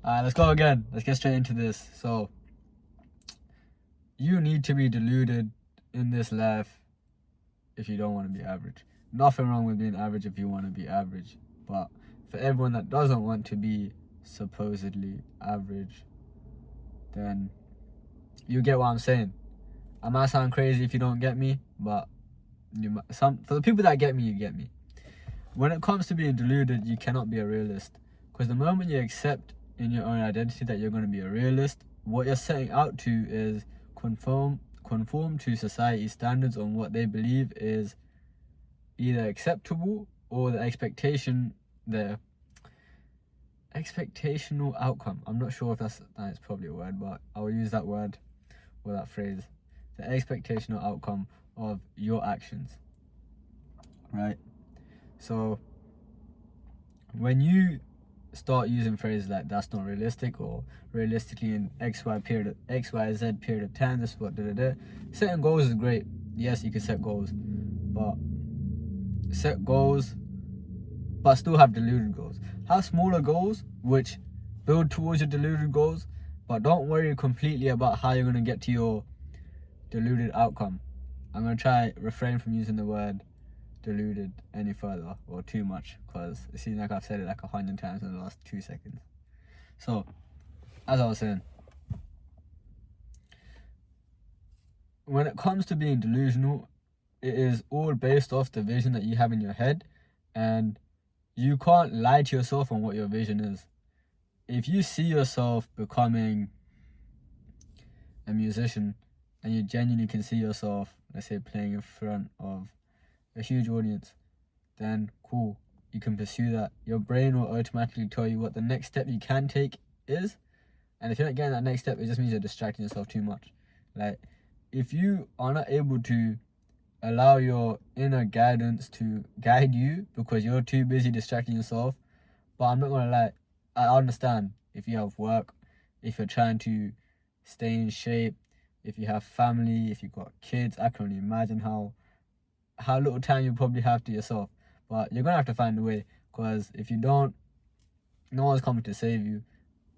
Let's go again. Let's get straight into this. So, you need to be deluded in this life if you don't want to be average. Nothing wrong with being average if you want to be average. But for everyone that doesn't want to be supposedly average, then you get what I'm saying. I might sound crazy if you don't get me, but for the people that get me, you get me. When it comes to being deluded, you cannot be a realist. Because the moment you accept in your own identity that you're going to be a realist, what you're setting out to is conform to society's standards on what they believe is either acceptable or the expectational outcome. I'm not sure if that's probably a word, but I'll use that word or that phrase. The expectational outcome of your actions, right? So when you start using phrases like that's not realistic, or realistically in XYZ period of time, this is what setting goals is great. Yes, you can set goals, but set goals but still have deluded goals. Have smaller goals which build towards your deluded goals, but don't worry completely about how you're going to get to your deluded outcome. I'm going to try refrain from using the word deluded any further or too much, because it seems like I've said it like 100 times in the last 2 seconds. So, as I was saying, when it comes to being delusional, it is all based off the vision that you have in your head, and you can't lie to yourself on what your vision is. If you see yourself becoming a musician and you genuinely can see yourself, let's say, playing in front of a huge audience, then cool, you can pursue that. Your brain will automatically tell you what the next step you can take is, and if you're not getting that next step, it just means you're distracting yourself too much. Like, if you are not able to allow your inner guidance to guide you because you're too busy distracting yourself, but I'm not gonna lie, I understand if you have work, if you're trying to stay in shape, if you have family, if you've got kids. I can only imagine how little time you probably have to yourself. But you're gonna have to find a way, because if you don't, no one's coming to save you.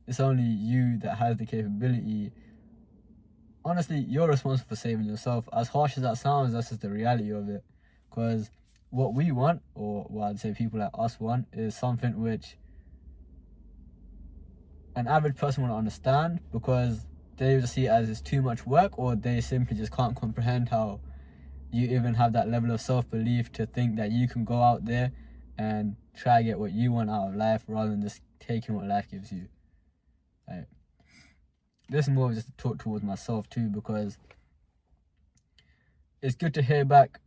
It's only you that has the capability. Honestly, you're responsible for saving yourself. As harsh as that sounds, that's just the reality of it. Because what we want, or what I'd say people like us want, is something which an average person won't understand, because they just see it as it's too much work, or they simply just can't comprehend how you even have that level of self-belief to think that you can go out there and try to get what you want out of life rather than just taking what life gives you. Like, this is more just a talk towards myself too, because it's good to hear back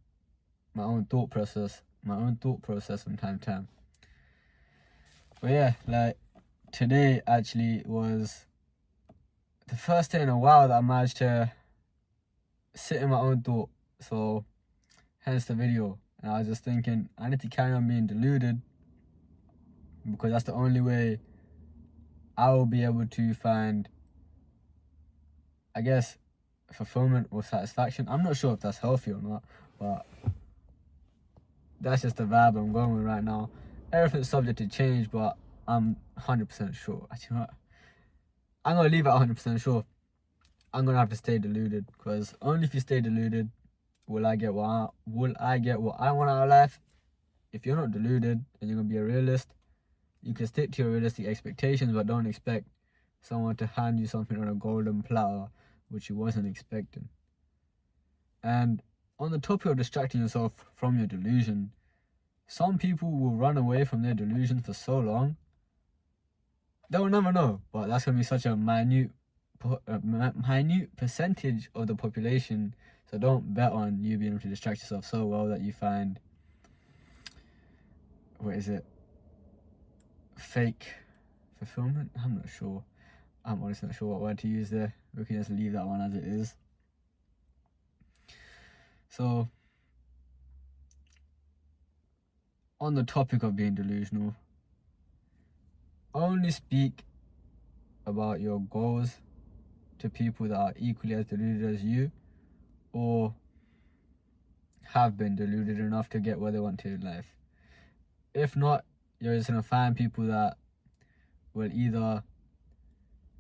my own thought process from time to time. But yeah, like, today actually was the first day in a while that I managed to sit in my own thought. So, hence the video. And I was just thinking, I need to carry on being deluded, because that's the only way I will be able to find, I guess, fulfillment or satisfaction. I'm not sure if that's healthy or not, but that's just the vibe I'm going with right now. Everything's subject to change, but I'm 100% sure. Actually, what? I'm going to leave it 100% sure. I'm going to have to stay deluded, because only if you stay deluded will I get what I want out of life. If you're not deluded and you're going to be a realist, you can stick to your realistic expectations, but don't expect someone to hand you something on a golden platter which you wasn't expecting. And on the topic of distracting yourself from your delusion, some people will run away from their delusion for so long, they will never know. But that's going to be such a minute percentage of the population. So don't bet on you being able to distract yourself so well that you find, fake fulfillment? I'm not sure. I'm honestly not sure what word to use there. We can just leave that one as it is. So, on the topic of being delusional, only speak about your goals to people that are equally as deluded as you, or have been deluded enough to get where they want to in life. If not, you're just going to find people that will either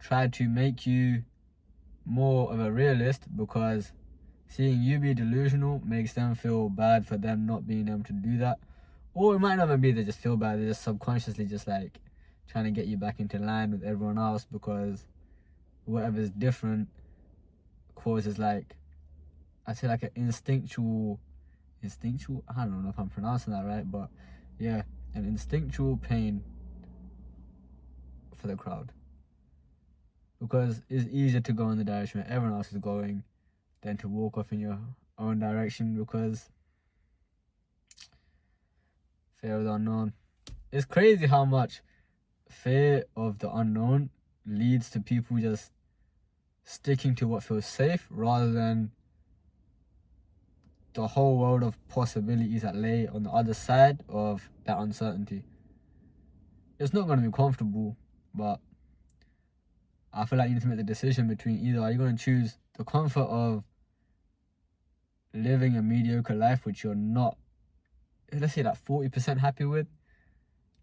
try to make you more of a realist, because seeing you be delusional makes them feel bad for them not being able to do that. Or it might not even be they just feel bad, they're just subconsciously just like trying to get you back into line with everyone else, because whatever's different causes like, I'd say like an instinctual, I don't know if I'm pronouncing that right, but yeah, an instinctual pain for the crowd. Because it's easier to go in the direction where everyone else is going than to walk off in your own direction, because fear of the unknown. It's crazy how much fear of the unknown leads to people just sticking to what feels safe rather than the whole world of possibilities that lay on the other side of that uncertainty. It's not going to be comfortable, but I feel like you need to make the decision between either are you going to choose the comfort of living a mediocre life which you're not, let's say, like 40% happy with.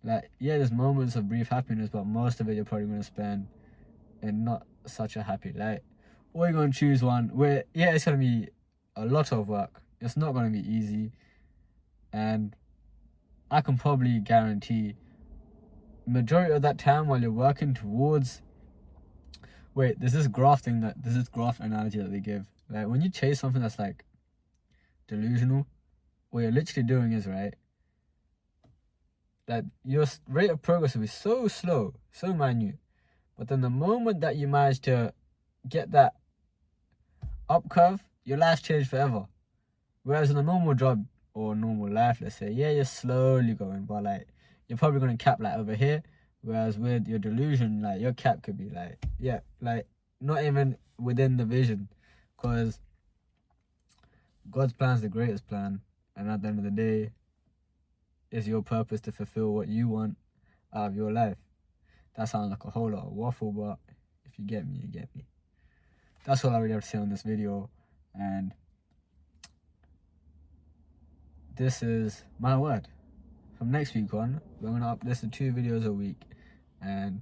Like, yeah, there's moments of brief happiness, but most of it you're probably going to spend in not such a happy light. Or you're going to choose one where, yeah, it's going to be a lot of work. It's not going to be easy. And I can probably guarantee majority of that time while you're working towards, there's this graph analogy that they give. Like, when you chase something that's like delusional, what you're literally doing is, right, that your rate of progress will be so slow, so minute. But then the moment that you manage to get that up curve, your life's changed forever. Whereas in a normal job or normal life, let's say, yeah, you're slowly going, but like you're probably gonna cap like over here. Whereas with your delusion, like your cap could be like, yeah, like not even within the vision, because God's plan is the greatest plan, and at the end of the day, it's your purpose to fulfill what you want out of your life. That sounds like a whole lot of waffle, but if you get me, you get me. That's all I really have to say on this video, and this is my word. From next week on, we're gonna upload 2 videos a week, and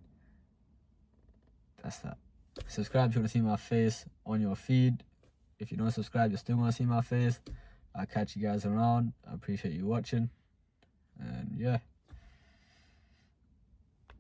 that's that. Subscribe if you want to see my face on your feed. If you don't subscribe, you still want to see my face. I'll catch you guys around. I appreciate you watching, and yeah.